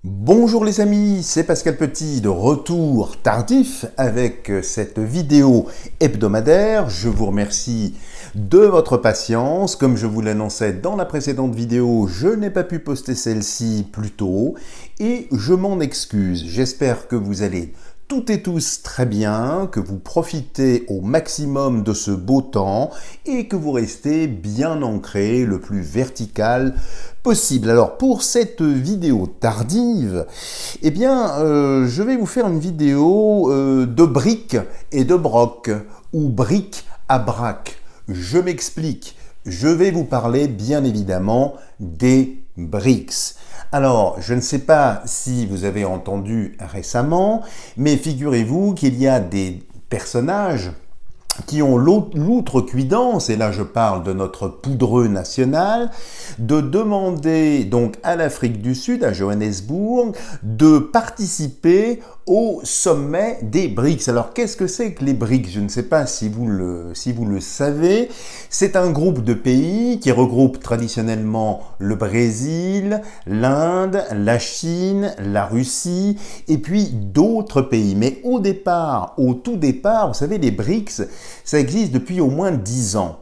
Bonjour les amis, c'est Pascal Petit de retour tardif avec cette vidéo hebdomadaire. Je vous remercie de votre patience. Comme je vous l'annonçais dans la précédente vidéo, je n'ai pas pu poster celle-ci plus tôt et je m'en excuse. J'espère que vous allez toutes et tous très bien, que vous profitez au maximum de ce beau temps et que vous restez bien ancré, le plus vertical possible. Alors pour cette vidéo tardive, eh bien je vais vous faire une vidéo de briques et de broc, ou bric à brac. Je m'explique. Je vais vous parler bien évidemment des BRICS. Alors, je ne sais pas si vous avez entendu récemment, mais figurez-vous qu'il y a des personnages qui ont l'outrecuidance, et là je parle de notre poudreux national, de demander donc à l'Afrique du Sud, à Johannesburg, de participer au sommet des BRICS. Alors qu'est-ce que c'est que les BRICS? Je ne sais pas si vous le savez. C'est un groupe de pays qui regroupe traditionnellement le Brésil, l'Inde, la Chine, la Russie et puis d'autres pays. Mais au tout départ, vous savez, les BRICS, ça existe depuis au moins 10 ans.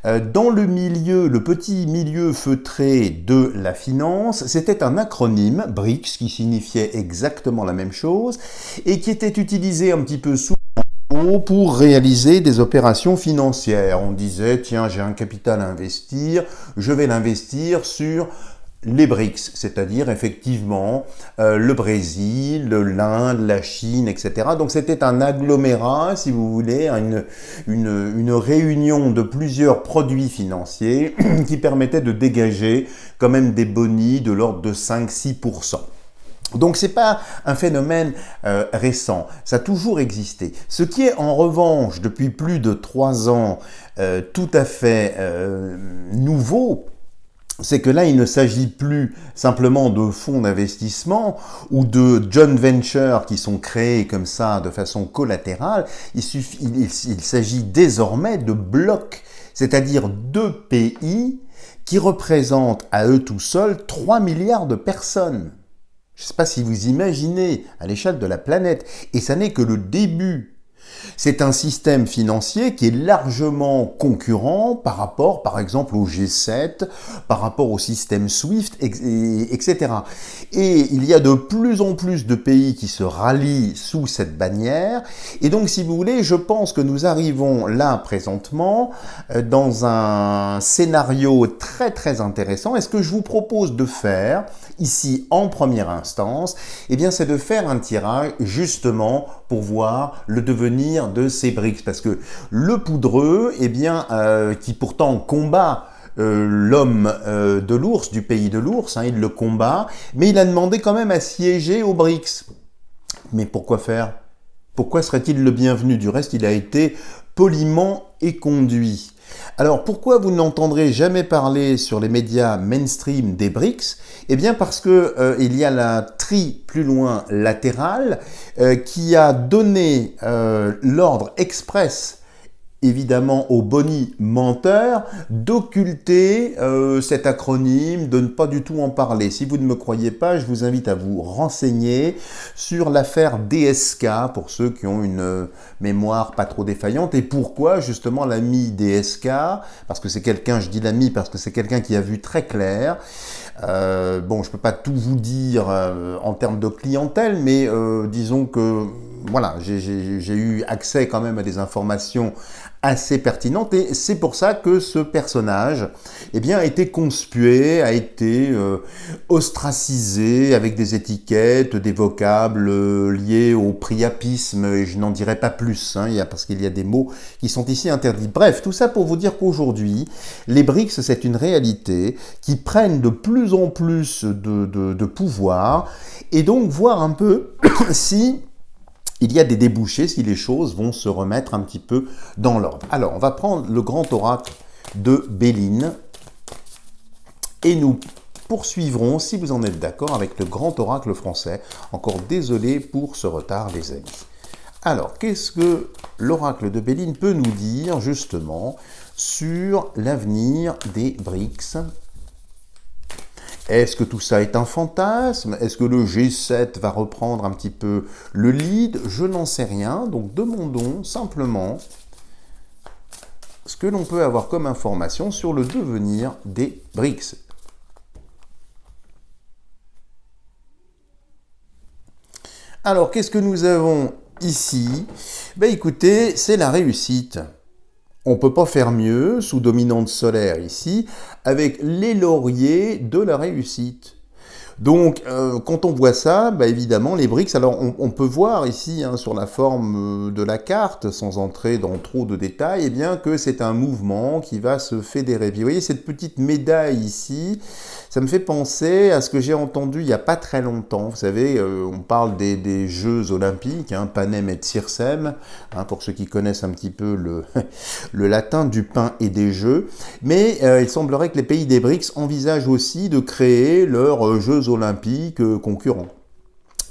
Dans le petit milieu feutré de la finance, c'était un acronyme, BRICS, qui signifiait exactement la même chose et qui était utilisé un petit peu pour réaliser des opérations financières. On disait, tiens, j'ai un capital à investir, je vais l'investir sur les BRICS, c'est-à-dire effectivement le Brésil, l'Inde, la Chine, etc. Donc c'était un agglomérat, si vous voulez, une réunion de plusieurs produits financiers qui permettait de dégager quand même des bonis de l'ordre de 5-6%. Donc c'est pas un phénomène récent, ça a toujours existé. Ce qui est en revanche depuis plus de 3 ans tout à fait nouveau, c'est que là, il ne s'agit plus simplement de fonds d'investissement ou de joint ventures qui sont créés comme ça de façon collatérale. Il s'agit désormais de blocs, c'est-à-dire de pays qui représentent à eux tout seuls 3 milliards de personnes. Je ne sais pas si vous imaginez à l'échelle de la planète, et ça n'est que le début. C'est un système financier qui est largement concurrent par rapport, par exemple, au G7, par rapport au système SWIFT, etc. Et il y a de plus en plus de pays qui se rallient sous cette bannière. Et donc, si vous voulez, je pense que nous arrivons là, présentement, dans un scénario très, très intéressant. Et ce que je vous propose de faire, ici, en première instance, eh bien, c'est de faire un tirage, justement, pour voir le devenir de ces BRICS. Parce que le poudreux, eh bien, qui pourtant combat l'homme de l'ours, du pays de l'ours, hein, il le combat, mais il a demandé quand même à siéger aux BRICS. Mais pourquoi faire? Pourquoi serait-il le bienvenu? Du reste, il a été poliment éconduit. Alors, pourquoi vous n'entendrez jamais parler sur les médias mainstream des BRICS? Eh bien, parce que il y a la tri plus loin latérale qui a donné l'ordre express, évidemment aux boni menteurs, d'occulter cet acronyme, de ne pas du tout en parler. Si vous ne me croyez pas, je vous invite à vous renseigner sur l'affaire DSK, pour ceux qui ont une mémoire pas trop défaillante. Et pourquoi justement l'ami DSK? Parce que c'est quelqu'un, je dis l'ami parce que c'est quelqu'un qui a vu très clair. Bon, je peux pas tout vous dire en termes de clientèle, mais disons que voilà, j'ai eu accès quand même à des informations assez pertinentes, et c'est pour ça que ce personnage, eh bien, a été conspué, a été ostracisé avec des étiquettes, des vocables liés au priapisme, et je n'en dirai pas plus, hein, parce qu'il y a des mots qui sont ici interdits. Bref, tout ça pour vous dire qu'aujourd'hui, les BRICS, c'est une réalité qui prennent de plus en plus de pouvoir, et donc voir un peu si il y a des débouchés, si les choses vont se remettre un petit peu dans l'ordre. Alors, on va prendre le grand oracle de Béline et nous poursuivrons, si vous en êtes d'accord, avec le grand oracle français. Encore désolé pour ce retard, les amis. Alors, qu'est-ce que l'oracle de Béline peut nous dire, justement, sur l'avenir des BRICS? Est-ce que tout ça est un fantasme? Est-ce que le G7 va reprendre un petit peu le lead? Je n'en sais rien, donc demandons simplement ce que l'on peut avoir comme information sur le devenir des BRICS. Alors, qu'est-ce que nous avons ici? Ben écoutez, c'est la réussite. On ne peut pas faire mieux, sous dominante solaire ici, avec les lauriers de la réussite. Donc, quand on voit ça, bah, évidemment, les BRICS, alors on peut voir ici, hein, sur la forme de la carte, sans entrer dans trop de détails, eh bien que c'est un mouvement qui va se fédérer. Puis, vous voyez cette petite médaille ici, ça me fait penser à ce que j'ai entendu il n'y a pas très longtemps. Vous savez, on parle des Jeux Olympiques, hein, Panem et Circem, hein, pour ceux qui connaissent un petit peu le latin du pain et des jeux. Mais il semblerait que les pays des BRICS envisagent aussi de créer leurs Jeux Olympiques concurrents.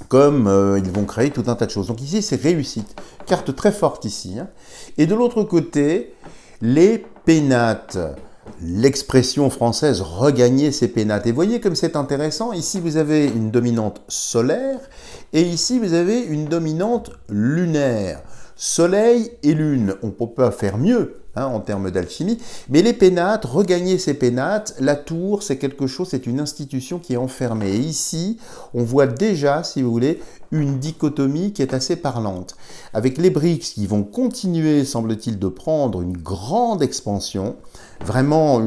Comme ils vont créer tout un tas de choses. Donc ici, c'est réussite. Carte très forte ici. Hein. Et de l'autre côté, les pénates. L'expression française regagner ses pénates. Et voyez comme c'est intéressant. Ici, vous avez une dominante solaire et ici, vous avez une dominante lunaire. Soleil et lune. On ne peut pas faire mieux, hein, en termes d'alchimie. Mais les pénates, regagner ces pénates, la tour, c'est quelque chose, c'est une institution qui est enfermée. Et ici, on voit déjà, si vous voulez, une dichotomie qui est assez parlante. Avec les BRICS qui vont continuer, semble-t-il, de prendre une grande expansion, vraiment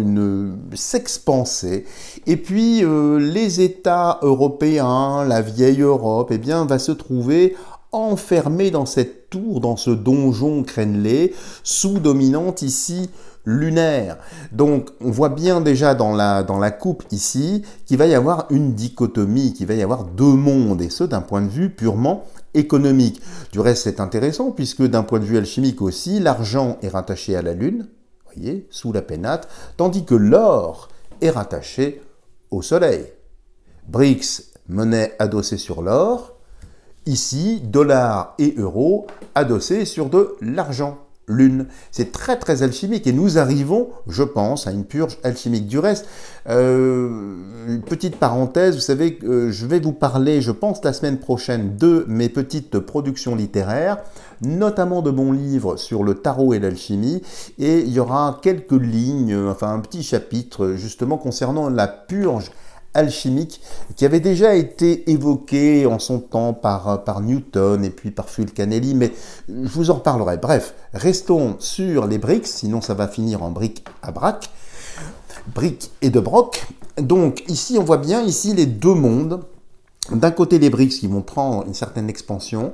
s'expanser. Et puis, les États européens, la vieille Europe, eh bien, va se trouver enfermé dans cette tour, dans ce donjon crénelé, sous dominante ici lunaire. Donc on voit bien déjà dans la coupe ici qu'il va y avoir une dichotomie, qu'il va y avoir deux mondes, et ce d'un point de vue purement économique. Du reste c'est intéressant puisque d'un point de vue alchimique aussi, l'argent est rattaché à la lune, vous voyez, sous la pénate, tandis que l'or est rattaché au soleil. BRICS, monnaie adossée sur l'or. Ici, dollars et euros adossés sur de l'argent, lune. C'est très très alchimique et nous arrivons, je pense, à une purge alchimique. Du reste, une petite parenthèse, vous savez, je vais vous parler, je pense, la semaine prochaine de mes petites productions littéraires, notamment de mon livre sur le tarot et l'alchimie, et il y aura quelques lignes, enfin un petit chapitre justement concernant la purge alchimique qui avait déjà été évoqué en son temps par Newton et puis par Fulcanelli, mais je vous en reparlerai. Bref, restons sur les BRICS, sinon ça va finir en bric à brac, bric et de broc. Donc ici, on voit bien ici les deux mondes. D'un côté, les BRICS qui vont prendre une certaine expansion,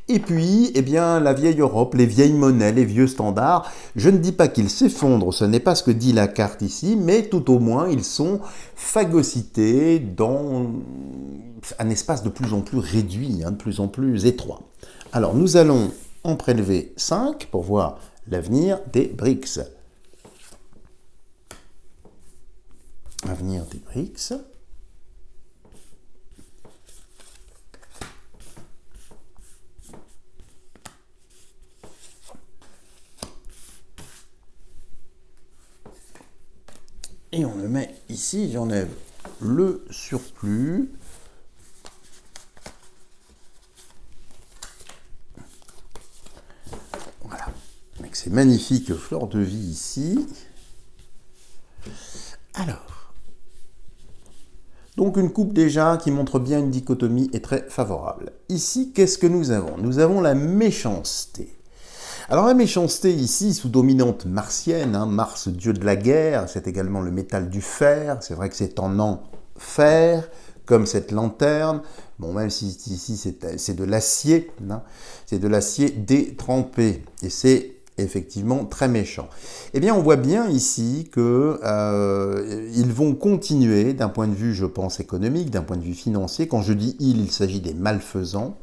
et puis, eh bien, la vieille Europe, les vieilles monnaies, les vieux standards, je ne dis pas qu'ils s'effondrent, ce n'est pas ce que dit la carte ici, mais tout au moins, ils sont phagocytés dans un espace de plus en plus réduit, hein, de plus en plus étroit. Alors, nous allons en prélever 5 pour voir l'avenir des BRICS. Avenir des BRICS. Et on le met ici, j'enlève le surplus. Voilà, avec ces magnifiques fleurs de vie ici. Alors, donc une coupe déjà qui montre bien une dichotomie et très favorable. Ici, qu'est-ce que nous avons? Nous avons la méchanceté. Alors la méchanceté ici, sous dominante martienne, hein, Mars, dieu de la guerre, c'est également le métal du fer, c'est vrai que c'est en enfer, comme cette lanterne, bon même si ici c'est de l'acier, hein, c'est de l'acier détrempé, et c'est effectivement très méchant. Eh bien on voit bien ici que ils vont continuer d'un point de vue, je pense, économique, d'un point de vue financier, quand je dis il s'agit des malfaisants,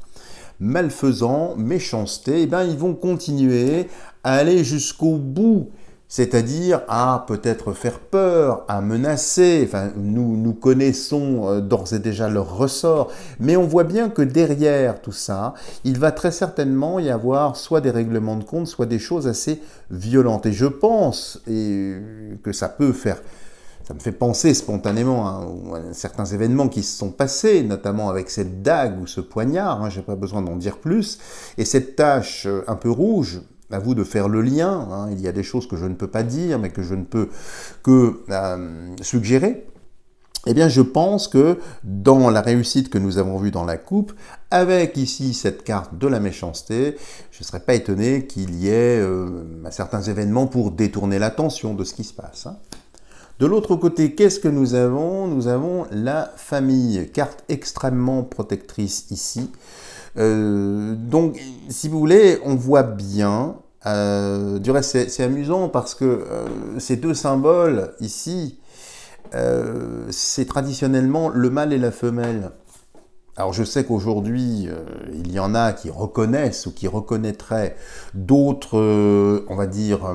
méchanceté, eh bien, ils vont continuer à aller jusqu'au bout, c'est-à-dire à peut-être faire peur, à menacer. Enfin, nous connaissons d'ores et déjà leur ressort, mais on voit bien que derrière tout ça, il va très certainement y avoir soit des règlements de compte, soit des choses assez violentes. Et je pense que ça peut faire Ça me fait penser spontanément à certains événements qui se sont passés, notamment avec cette dague ou ce poignard, hein, je n'ai pas besoin d'en dire plus, et cette tache un peu rouge. À vous de faire le lien, hein. Il y a des choses que je ne peux pas dire, mais que je ne peux que suggérer. Eh bien, je pense que dans la réussite que nous avons vue dans la coupe, avec ici cette carte de la méchanceté, je ne serais pas étonné qu'il y ait certains événements pour détourner l'attention de ce qui se passe, hein. De l'autre côté, qu'est-ce que nous avons? Nous avons la famille, carte extrêmement protectrice ici. Donc, si vous voulez, on voit bien, du reste c'est amusant parce que ces deux symboles ici, c'est traditionnellement le mâle et la femelle. Alors je sais qu'aujourd'hui, il y en a qui reconnaissent ou qui reconnaîtraient d'autres, on va dire,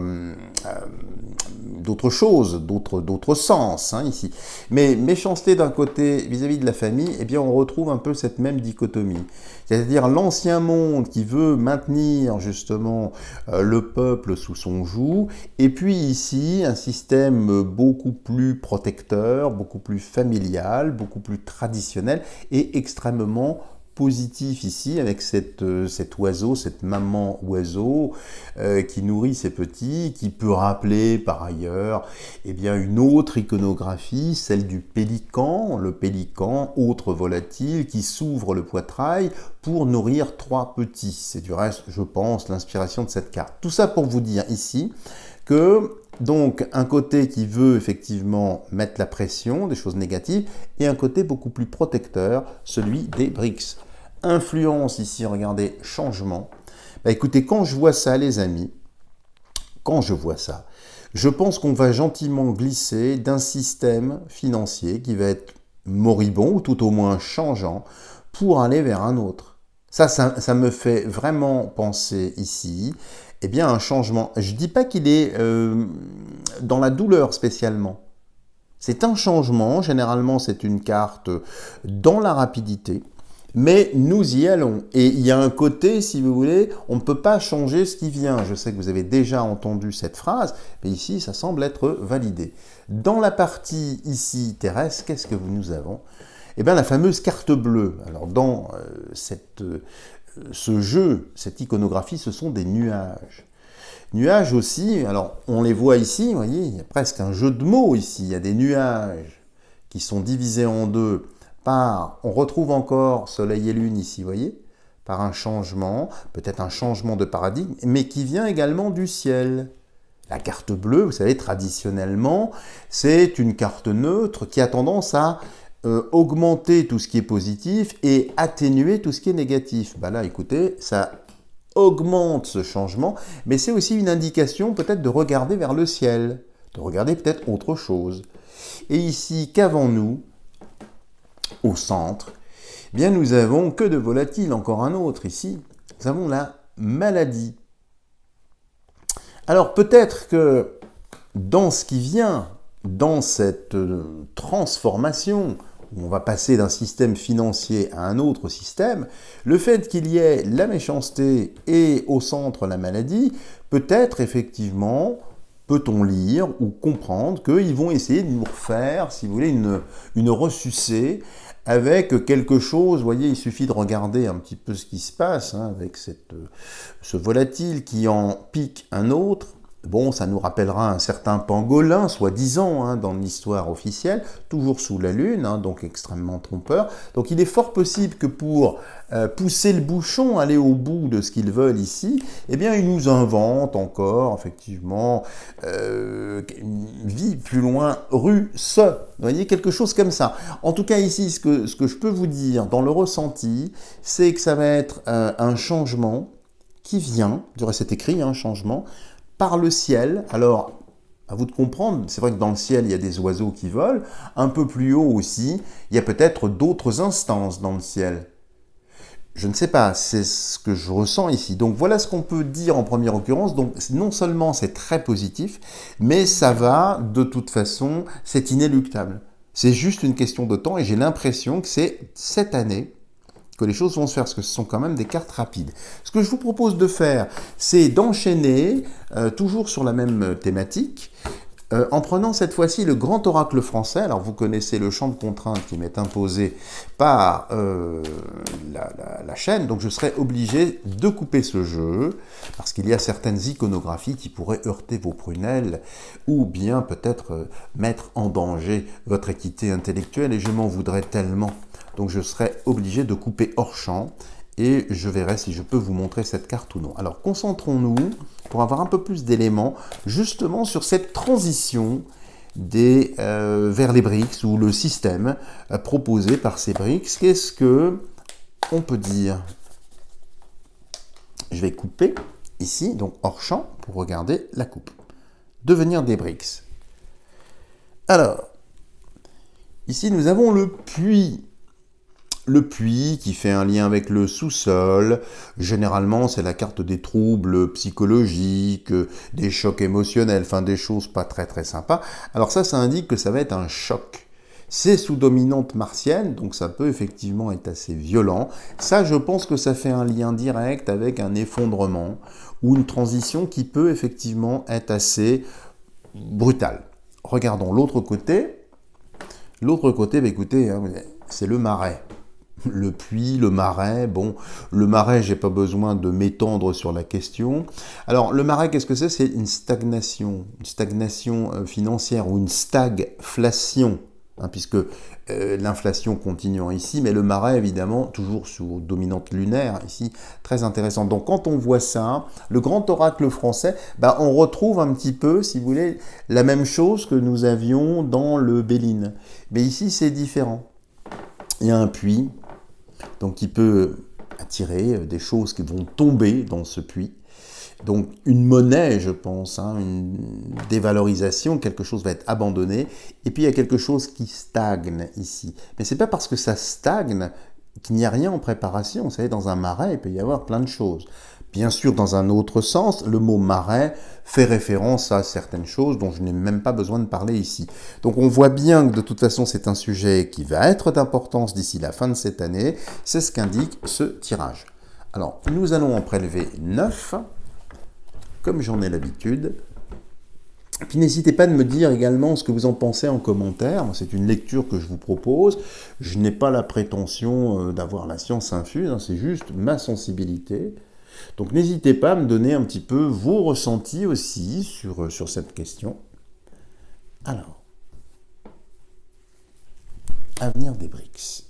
d'autres choses, d'autres sens, hein, ici. Mais méchanceté d'un côté vis-à-vis de la famille, eh bien on retrouve un peu cette même dichotomie. C'est-à-dire l'ancien monde qui veut maintenir justement le peuple sous son joug, et puis ici un système beaucoup plus protecteur, beaucoup plus familial, beaucoup plus traditionnel et extrêmement positif ici avec cet oiseau, cette maman oiseau qui nourrit ses petits, qui peut rappeler par ailleurs eh bien, une autre iconographie, celle du pélican, le pélican, autre volatile, qui s'ouvre le poitrail pour nourrir trois petits. C'est du reste, je pense, l'inspiration de cette carte. Tout ça pour vous dire ici que donc un côté qui veut effectivement mettre la pression, des choses négatives, et un côté beaucoup plus protecteur, celui des BRICS. Influence ici, regardez, changement. Bah, écoutez, quand je vois ça les amis, quand je vois ça, je pense qu'on va gentiment glisser d'un système financier qui va être moribond, ou tout au moins changeant, pour aller vers un autre. Ça me fait vraiment penser ici, eh bien, un changement. Je ne dis pas qu'il est dans la douleur spécialement. C'est un changement, généralement c'est une carte dans la rapidité, mais nous y allons. Et il y a un côté, si vous voulez, on ne peut pas changer ce qui vient. Je sais que vous avez déjà entendu cette phrase, mais ici, ça semble être validé. Dans la partie ici terrestre, qu'est-ce que nous avons? Eh bien, la fameuse carte bleue. Alors, dans ce jeu, cette iconographie, ce sont des nuages. Nuages aussi, alors on les voit ici, vous voyez, il y a presque un jeu de mots ici. Il y a des nuages qui sont divisés en deux. On retrouve encore Soleil et Lune ici, vous voyez, par un changement, peut-être un changement de paradigme, mais qui vient également du ciel. La carte bleue, vous savez, traditionnellement, c'est une carte neutre qui a tendance à augmenter tout ce qui est positif et atténuer tout ce qui est négatif. Ben là, écoutez, ça augmente ce changement, mais c'est aussi une indication peut-être de regarder vers le ciel, de regarder peut-être autre chose. Et ici, qu'avons-nous? Au centre, eh bien nous avons que de volatiles, encore un autre ici, nous avons la maladie. Alors peut-être que dans ce qui vient, dans cette transformation, où on va passer d'un système financier à un autre système, le fait qu'il y ait la méchanceté et au centre la maladie, peut-être effectivement peut-on lire ou comprendre qu'ils vont essayer de nous refaire, si vous voulez, une ressucée avec quelque chose. Vous voyez, il suffit de regarder un petit peu ce qui se passe hein, avec ce volatile qui en pique un autre. Bon, ça nous rappellera un certain pangolin, soi-disant, hein, dans l'histoire officielle, toujours sous la lune, hein, donc extrêmement trompeur. Donc il est fort possible que pour pousser le bouchon, aller au bout de ce qu'ils veulent ici, eh bien ils nous inventent encore, effectivement, une vie plus loin russe. Vous voyez, quelque chose comme ça. En tout cas ici, ce que je peux vous dire dans le ressenti, c'est que ça va être un changement qui vient, je dirais c'est écrit, un changement, par le ciel. Alors, à vous de comprendre, c'est vrai que dans le ciel, il y a des oiseaux qui volent. Un peu plus haut aussi, il y a peut-être d'autres instances dans le ciel. Je ne sais pas, c'est ce que je ressens ici. Donc voilà ce qu'on peut dire en première occurrence. Donc non seulement c'est très positif, mais ça va, de toute façon, c'est inéluctable. C'est juste une question de temps et j'ai l'impression que c'est cette année que les choses vont se faire, parce que ce sont quand même des cartes rapides. Ce que je vous propose de faire, c'est d'enchaîner, toujours sur la même thématique, En prenant cette fois-ci le grand oracle français, alors vous connaissez le champ de contraintes qui m'est imposé par la chaîne, donc je serai obligé de couper ce jeu, parce qu'il y a certaines iconographies qui pourraient heurter vos prunelles, ou bien peut-être mettre en danger votre équité intellectuelle, et je m'en voudrais tellement. Donc je serai obligé de couper hors champ, et je verrai si je peux vous montrer cette carte ou non. Alors concentrons-nous pour avoir un peu plus d'éléments justement sur cette transition vers les BRICS ou le système proposé par ces BRICS. Qu'est-ce que on peut dire? Je vais couper ici, donc hors champ, pour regarder la coupe. Devenir des BRICS. Alors, ici nous avons le puits. Le puits qui fait un lien avec le sous-sol, généralement c'est la carte des troubles psychologiques, des chocs émotionnels, enfin des choses pas très très sympas. Alors ça indique que ça va être un choc. C'est sous dominante martienne, donc ça peut effectivement être assez violent. Ça, je pense que ça fait un lien direct avec un effondrement ou une transition qui peut effectivement être assez brutale. Regardons l'autre côté. L'autre côté, bah, écoutez, hein, c'est le marais. Le puits, le marais, bon, le marais, j'ai pas besoin de m'étendre sur la question. Alors, le marais, qu'est-ce que c'est? C'est une stagnation financière ou une stagflation, hein, puisque l'inflation continuant ici, mais le marais, évidemment, toujours sous dominante lunaire, ici, très intéressant. Donc, quand on voit ça, le grand oracle français, bah, on retrouve un petit peu, si vous voulez, la même chose que nous avions dans le Béline. Mais ici, c'est différent. Il y a un puits, donc qui peut attirer des choses qui vont tomber dans ce puits. Donc une monnaie, je pense, hein, une dévalorisation, quelque chose va être abandonné. Et puis il y a quelque chose qui stagne ici. Mais ce n'est pas parce que ça stagne qu'il n'y a rien en préparation. Vous savez, dans un marais, il peut y avoir plein de choses. Bien sûr, dans un autre sens, le mot marais fait référence à certaines choses dont je n'ai même pas besoin de parler ici. Donc on voit bien que de toute façon c'est un sujet qui va être d'importance d'ici la fin de cette année. C'est ce qu'indique ce tirage. Alors nous allons en prélever 9, comme j'en ai l'habitude. Puis n'hésitez pas de me dire également ce que vous en pensez en commentaire. C'est une lecture que je vous propose. Je n'ai pas la prétention d'avoir la science infuse, hein, c'est juste ma sensibilité. Donc n'hésitez pas à me donner un petit peu vos ressentis aussi sur cette question. Alors, avenir des BRICS.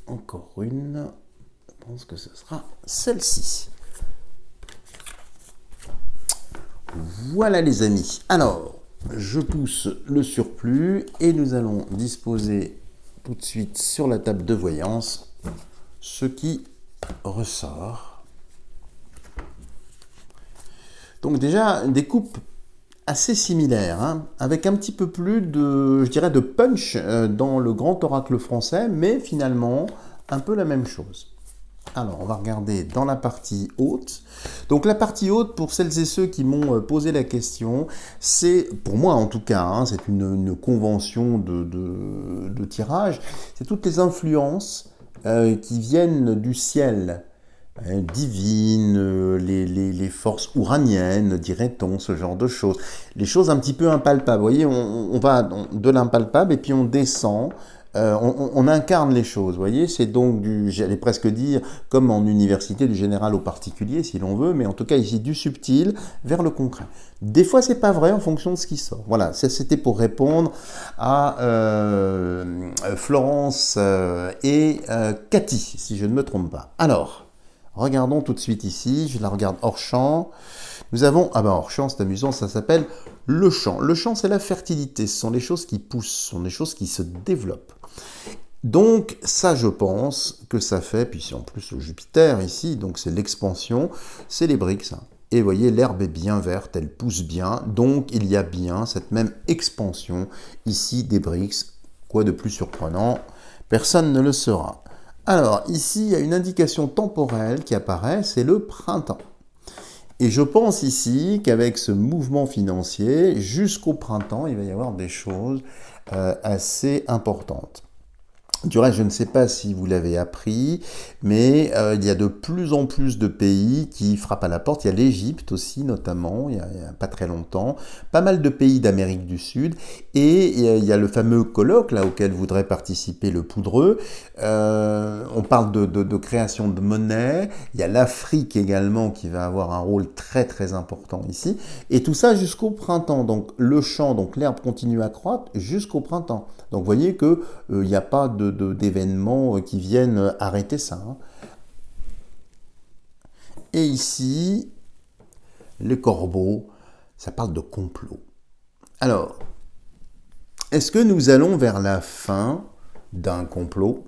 Encore une, je pense que ce sera celle-ci. Voilà les amis. Alors, je pousse le surplus et nous allons disposer tout de suite sur la table de voyance ce qui ressort. Donc déjà, des coupes assez similaires, hein, avec un petit peu plus de, je dirais, de punch dans le grand oracle français, mais finalement un peu la même chose. Alors, on va regarder dans la partie haute. Donc, la partie haute, pour celles et ceux qui m'ont posé la question, c'est, pour moi en tout cas, hein, c'est une convention de tirage, c'est toutes les influences qui viennent du ciel, divines, les forces ouraniennes, dirait-on, ce genre de choses. Les choses un petit peu impalpables. Vous voyez, on va de l'impalpable et puis on descend. On incarne les choses, vous voyez, c'est donc j'allais presque dire, comme en université, du général au particulier, si l'on veut, mais en tout cas ici, du subtil vers le concret. Des fois, c'est pas vrai en fonction de ce qui sort. Voilà, c'était pour répondre à Florence et Cathy, si je ne me trompe pas. Alors, regardons tout de suite ici, je la regarde hors champ. Nous avons, ah ben hors champ, c'est amusant, ça s'appelle le champ. Le champ, c'est la fertilité, ce sont les choses qui poussent, ce sont les choses qui se développent. Donc ça, je pense que ça fait, puis c'est en plus le Jupiter ici, donc c'est l'expansion, c'est les BRICS. Hein. Et vous voyez, l'herbe est bien verte, elle pousse bien, donc il y a bien cette même expansion ici des BRICS. Quoi de plus surprenant? Personne ne le saura. Alors, ici, il y a une indication temporelle qui apparaît, c'est le printemps. Et je pense ici qu'avec ce mouvement financier, jusqu'au printemps, il va y avoir des choses assez importantes. Du reste, je ne sais pas si vous l'avez appris, mais il y a de plus en plus de pays qui frappent à la porte. Il y a l'Égypte aussi, notamment, il y a pas très longtemps. Pas mal de pays d'Amérique du Sud. Et il y a le fameux colloque là, auquel voudrait participer le Poudreux. On parle de création de monnaie. Il y a l'Afrique également qui va avoir un rôle très très important ici. Et tout ça jusqu'au printemps. Donc le champ, donc l'herbe continue à croître jusqu'au printemps. Donc vous voyez qu'il n'y a pas d'événements qui viennent arrêter ça. Hein. Et ici, les corbeaux, ça parle de complot. Alors, est-ce que nous allons vers la fin d'un complot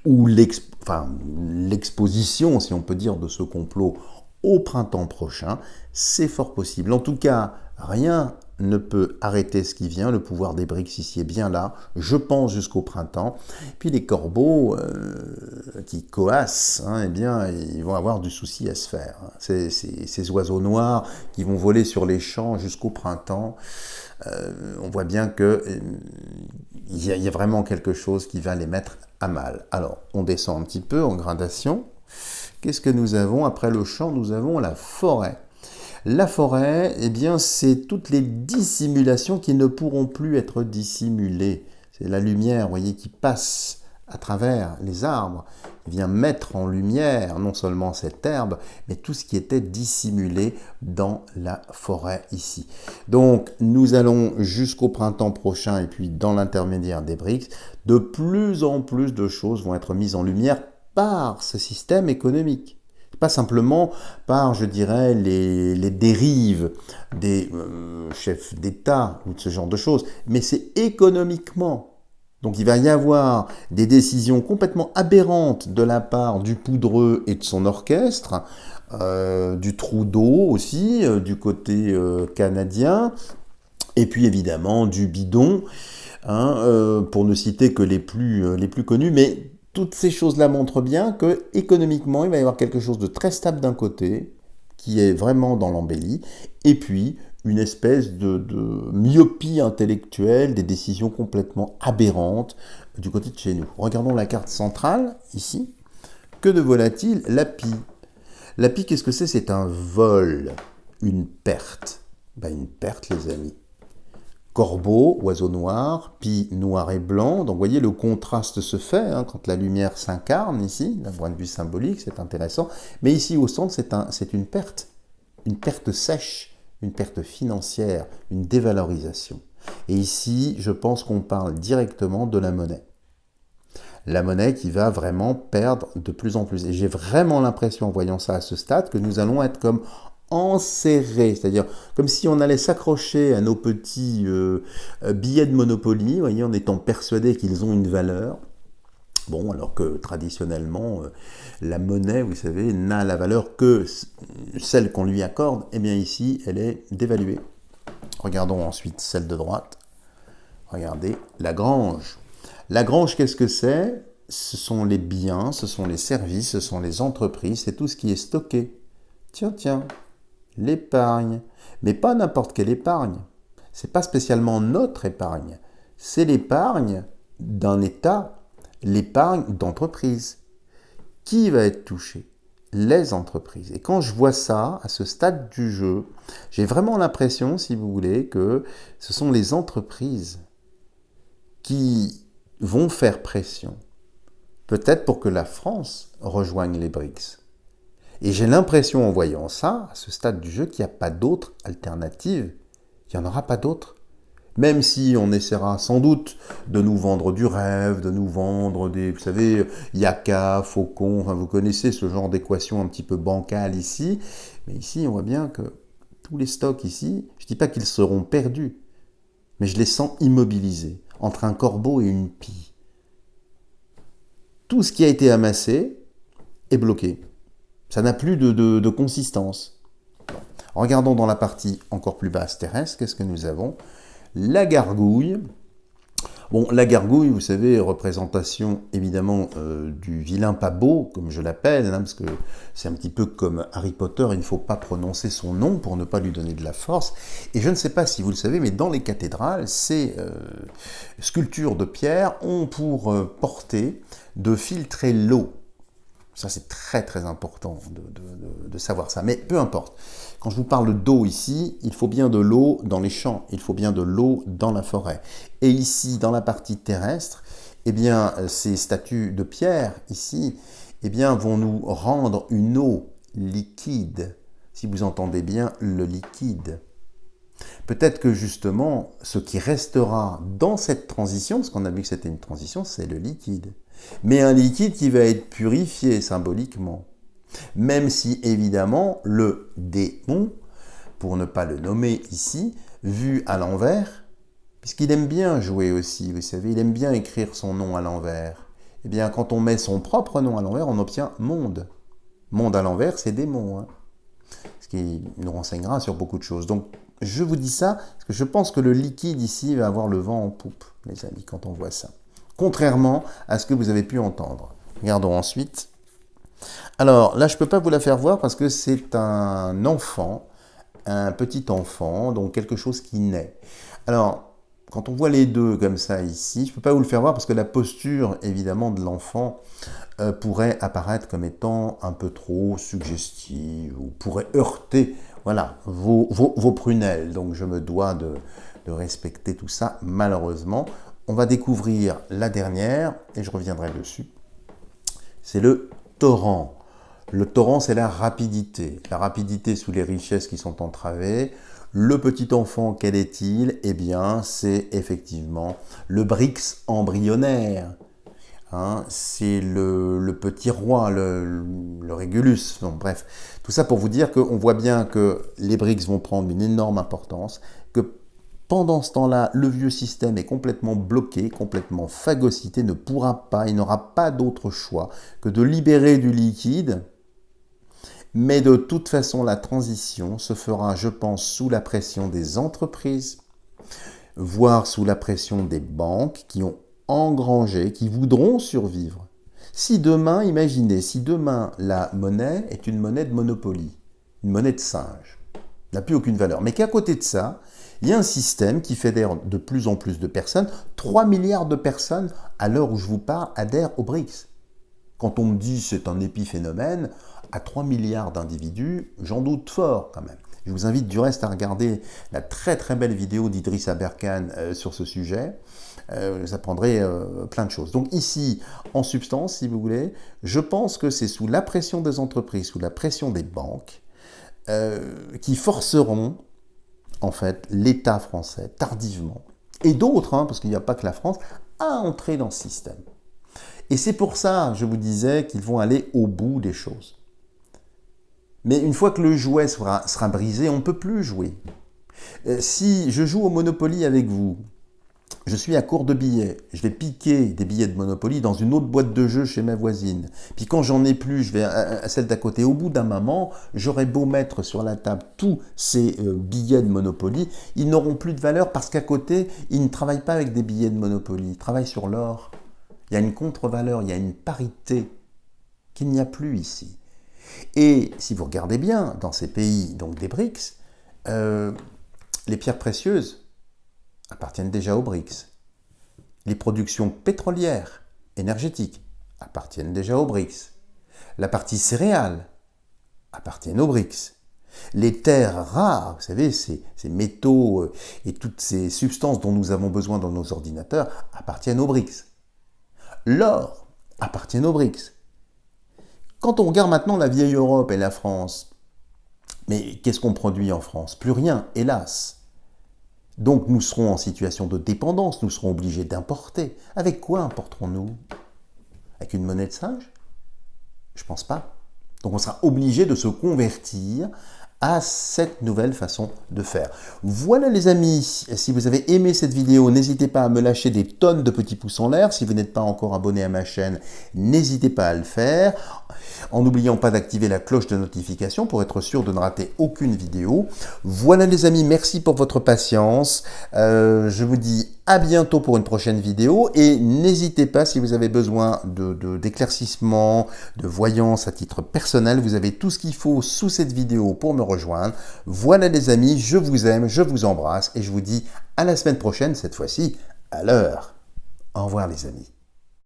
ou l'exposition, si on peut dire, de ce complot au printemps prochain? C'est fort possible. En tout cas, rien ne peut arrêter ce qui vient. Le pouvoir des BRICS ici est bien là, je pense jusqu'au printemps. Puis les corbeaux qui coassent, hein, eh bien, ils vont avoir du souci à se faire. Ces oiseaux noirs qui vont voler sur les champs jusqu'au printemps, on voit bien qu'il y a vraiment quelque chose qui va les mettre à mal. Alors, on descend un petit peu en gradation. Qu'est-ce que nous avons? Après le champ, nous avons la forêt. La forêt, eh bien, c'est toutes les dissimulations qui ne pourront plus être dissimulées. C'est la lumière, vous voyez, qui passe à travers les arbres, qui vient mettre en lumière non seulement cette herbe, mais tout ce qui était dissimulé dans la forêt ici. Donc, nous allons jusqu'au printemps prochain, et puis dans l'intermédiaire des BRICS, de plus en plus de choses vont être mises en lumière par ce système économique. Pas simplement par, je dirais, les dérives des chefs d'État ou de ce genre de choses, mais c'est économiquement. Donc il va y avoir des décisions complètement aberrantes de la part du Poudreux et de son orchestre, du Trudeau aussi, du côté canadien, et puis évidemment du Bidon, hein, pour ne citer que les plus connus, mais toutes ces choses-là montrent bien que économiquement, il va y avoir quelque chose de très stable d'un côté, qui est vraiment dans l'embellie, et puis une espèce de myopie intellectuelle, des décisions complètement aberrantes du côté de chez nous. Regardons la carte centrale, ici. Que de volatile? L'API. L'API, qu'est-ce que c'est? C'est un vol, une perte. Ben, une perte, les amis. Corbeau, oiseau noir, pie noir et blanc. Donc vous voyez, le contraste se fait hein, quand la lumière s'incarne ici, d'un point de vue symbolique, c'est intéressant. Mais ici au centre, c'est une perte sèche, une perte financière, une dévalorisation. Et ici, je pense qu'on parle directement de la monnaie. La monnaie qui va vraiment perdre de plus en plus. Et j'ai vraiment l'impression, en voyant ça à ce stade, que nous allons être comme enserrés, c'est-à-dire comme si on allait s'accrocher à nos petits billets de Monopoly, vous voyez, en étant persuadé qu'ils ont une valeur. Bon, alors que traditionnellement, la monnaie, vous savez, n'a la valeur que celle qu'on lui accorde. Eh bien ici, elle est dévaluée. Regardons ensuite celle de droite. Regardez, la grange. La grange, qu'est-ce que c'est? Ce sont les biens, ce sont les services, ce sont les entreprises, c'est tout ce qui est stocké. Tiens, l'épargne. Mais pas n'importe quelle épargne. C'est pas spécialement notre épargne. C'est l'épargne d'un État, l'épargne d'entreprise. Qui va être touché? Les entreprises. Et quand je vois ça, à ce stade du jeu, j'ai vraiment l'impression, si vous voulez, que ce sont les entreprises qui vont faire pression. Peut-être pour que la France rejoigne les BRICS. Et j'ai l'impression, en voyant ça, à ce stade du jeu, qu'il n'y a pas d'autre alternative. Il n'y en aura pas d'autre. Même si on essaiera sans doute de nous vendre du rêve, de nous vendre des, vous savez, Yaka, Faucon, enfin, vous connaissez ce genre d'équation un petit peu bancale ici. Mais ici, on voit bien que tous les stocks ici, je ne dis pas qu'ils seront perdus, mais je les sens immobilisés entre un corbeau et une pie. Tout ce qui a été amassé est bloqué. Ça n'a plus de consistance. Regardons dans la partie encore plus basse terrestre, qu'est-ce que nous avons? La gargouille. Bon, la gargouille, vous savez, représentation évidemment du vilain pas beau, comme je l'appelle, hein, parce que c'est un petit peu comme Harry Potter, il ne faut pas prononcer son nom pour ne pas lui donner de la force. Et je ne sais pas si vous le savez, mais dans les cathédrales, ces sculptures de pierre ont pour portée de filtrer l'eau. Ça, c'est très très important de savoir ça, mais peu importe. Quand je vous parle d'eau ici, il faut bien de l'eau dans les champs, il faut bien de l'eau dans la forêt. Et ici, dans la partie terrestre, eh bien, ces statues de pierre, ici, eh bien, vont nous rendre une eau liquide, si vous entendez bien le liquide. Peut-être que justement, ce qui restera dans cette transition, parce qu'on a vu que c'était une transition, c'est le liquide. Mais un liquide qui va être purifié symboliquement. Même si évidemment le démon, pour ne pas le nommer ici, vu à l'envers, puisqu'il aime bien jouer aussi, vous savez, il aime bien écrire son nom à l'envers. Eh bien, quand on met son propre nom à l'envers, on obtient monde. Monde à l'envers, c'est démon. Hein. Ce qui nous renseignera sur beaucoup de choses. Donc, je vous dis ça, parce que je pense que le liquide ici va avoir le vent en poupe, les amis, quand on voit ça. Contrairement à ce que vous avez pu entendre. Regardons ensuite. Alors, là, je ne peux pas vous la faire voir parce que c'est un enfant, un petit enfant, donc quelque chose qui naît. Alors, quand on voit les deux comme ça ici, je ne peux pas vous le faire voir parce que la posture, évidemment, de l'enfant pourrait apparaître comme étant un peu trop suggestive ou pourrait heurter voilà, vos prunelles. Donc, je me dois de respecter tout ça, malheureusement. On va découvrir la dernière, et je reviendrai dessus. C'est le torrent. Le torrent, c'est la rapidité. La rapidité sous les richesses qui sont entravées. Le petit enfant, quel est-il? Eh bien, c'est effectivement le Brix embryonnaire. Hein, c'est le petit roi, le Régulus. Donc, bref, tout ça pour vous dire qu'on voit bien que les Brix vont prendre une énorme importance, que pendant ce temps-là, le vieux système est complètement bloqué, complètement phagocyté, ne pourra pas, il n'aura pas d'autre choix que de libérer du liquide. Mais de toute façon, la transition se fera, je pense, sous la pression des entreprises, voire sous la pression des banques qui ont engrangé, qui voudront survivre. Si demain, imaginez, si demain la monnaie est une monnaie de Monopoly, une monnaie de singe, n'a plus aucune valeur, mais qu'à côté de ça, il y a un système qui fédère de plus en plus de personnes. 3 milliards de personnes, à l'heure où je vous parle, adhèrent au BRICS. Quand on me dit c'est un épiphénomène, à 3 milliards d'individus, j'en doute fort quand même. Je vous invite du reste à regarder la très très belle vidéo d'Idriss Aberkan sur ce sujet. Vous apprendrez plein de choses. Donc ici, en substance, si vous voulez, je pense que c'est sous la pression des entreprises, sous la pression des banques, qui forceront en fait, l'État français, tardivement, et d'autres, hein, parce qu'il n'y a pas que la France, à entrer dans ce système. Et c'est pour ça, je vous disais, qu'ils vont aller au bout des choses. Mais une fois que le jouet sera brisé, on ne peut plus jouer. Si je joue au Monopoly avec vous, je suis à court de billets, je vais piquer des billets de Monopoly dans une autre boîte de jeu chez ma voisine. Puis quand j'en ai plus, je vais à celle d'à côté. Au bout d'un moment, j'aurai beau mettre sur la table tous ces billets de Monopoly, ils n'auront plus de valeur parce qu'à côté, ils ne travaillent pas avec des billets de Monopoly, ils travaillent sur l'or. Il y a une contre-valeur, il y a une parité qu'il n'y a plus ici. Et si vous regardez bien, dans ces pays, donc des BRICS, les pierres précieuses appartiennent déjà aux BRICS. Les productions pétrolières, énergétiques, appartiennent déjà aux BRICS. La partie céréales appartiennent aux BRICS. Les terres rares, vous savez, ces métaux et toutes ces substances dont nous avons besoin dans nos ordinateurs appartiennent aux BRICS. L'or appartient aux BRICS. Quand on regarde maintenant la vieille Europe et la France, mais qu'est-ce qu'on produit en France? Plus rien, hélas. Donc nous serons en situation de dépendance, nous serons obligés d'importer. Avec quoi importerons-nous? Avec une monnaie de singe? Je ne pense pas. Donc on sera obligé de se convertir à cette nouvelle façon de faire. Voilà les amis, si vous avez aimé cette vidéo, n'hésitez pas à me lâcher des tonnes de petits pouces en l'air. Si vous n'êtes pas encore abonné à ma chaîne, n'hésitez pas à le faire, en n'oubliant pas d'activer la cloche de notification pour être sûr de ne rater aucune vidéo. Voilà les amis, merci pour votre patience. Je vous dis à bientôt pour une prochaine vidéo et n'hésitez pas si vous avez besoin d'éclaircissement, de voyance à titre personnel, vous avez tout ce qu'il faut sous cette vidéo pour me rejoindre. Voilà les amis, je vous aime, je vous embrasse et je vous dis à la semaine prochaine, cette fois-ci à l'heure. Au revoir les amis.